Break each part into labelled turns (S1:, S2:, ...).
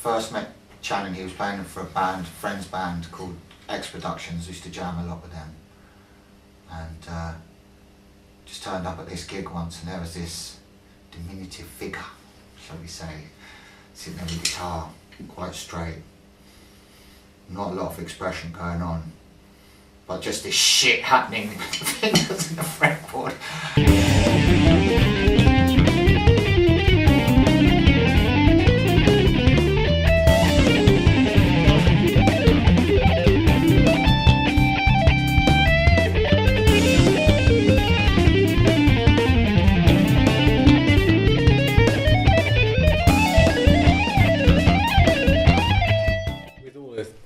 S1: first met Chanan, he was playing for a band, friend's band called X Productions. Used to jam a lot with them, and just turned up at this gig once, and there was this diminutive figure, shall we say, sitting there with a guitar, quite straight. Not a lot of expression going on, but just this shit happening with the fingers in the fretboard.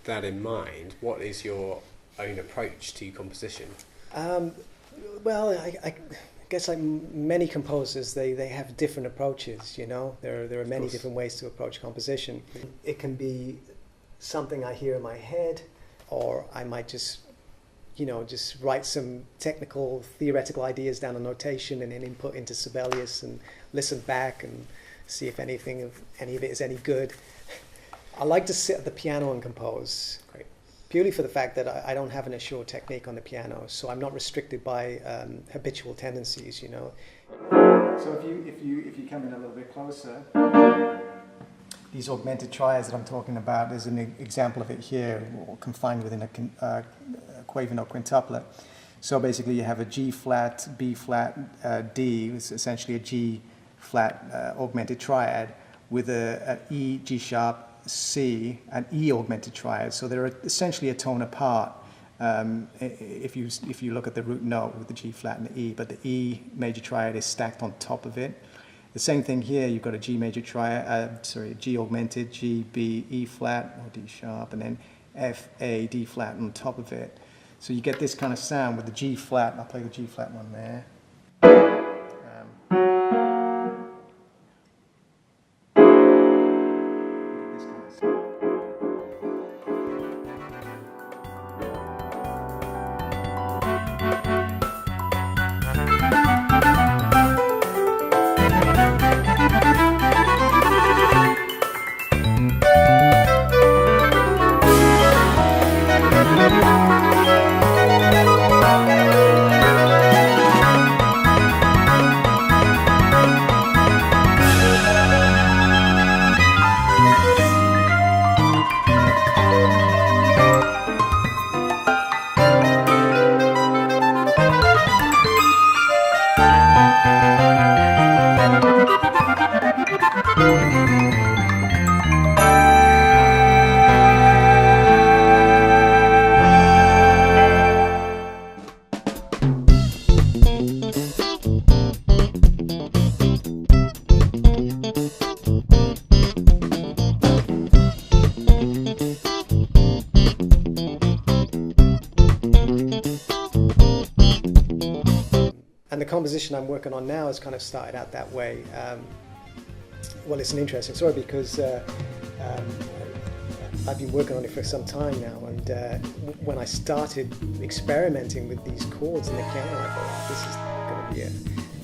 S2: That in mind, what is your own approach to composition?
S3: Well, I guess like many composers, they have different approaches, you know. There are many different ways to approach composition. It can be something I hear in my head, or I might just, you know, just write some technical, theoretical ideas down a notation and then input into Sibelius and listen back and see if any of it is any good. I like to sit at the piano and compose, purely for the fact that I don't have an assured technique on the piano, so I'm not restricted by habitual tendencies, you know. So if you come in a little bit closer, these augmented triads that I'm talking about, there's an example of it here, confined within a quaver note quintuplet. So basically, you have a G flat, B flat, D, it's essentially a G flat augmented triad with a E, G sharp, C, and E augmented triad, so they're essentially a tone apart if you look at the root note with the G flat and the E, but the E major triad is stacked on top of it. The same thing here, you've got a G major triad, G augmented, G, B, E flat, or D sharp, and then F, A, D flat on top of it. So you get this kind of sound with the G flat, and I'll play the G flat one there. And the composition I'm working on now has kind of started out that way. Well, it's an interesting story because I've been working on it for some time now, and when I started experimenting with these chords in the piano, I thought, oh, this is going to be an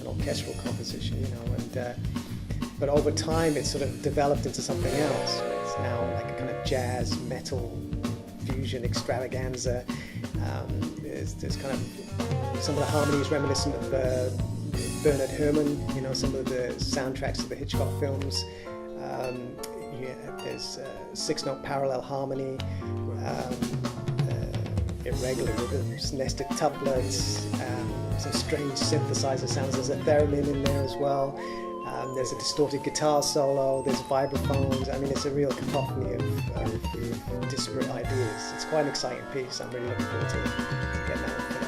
S3: orchestral composition, you know. And but over time, it sort of developed into something else. It's now like a kind of jazz, metal, fusion extravaganza. There's kind of some of the harmonies reminiscent of Bernard Herrmann, you know, some of the soundtracks of the Hitchcock films. There's six-note parallel harmony, irregular rhythms, nested tuplets, some strange synthesizer sounds. There's a theremin in there as well. There's a distorted guitar solo, there's vibraphones. I mean, it's a real cacophony of disparate ideas. It's quite an exciting piece. I'm really looking forward to getting that one finished.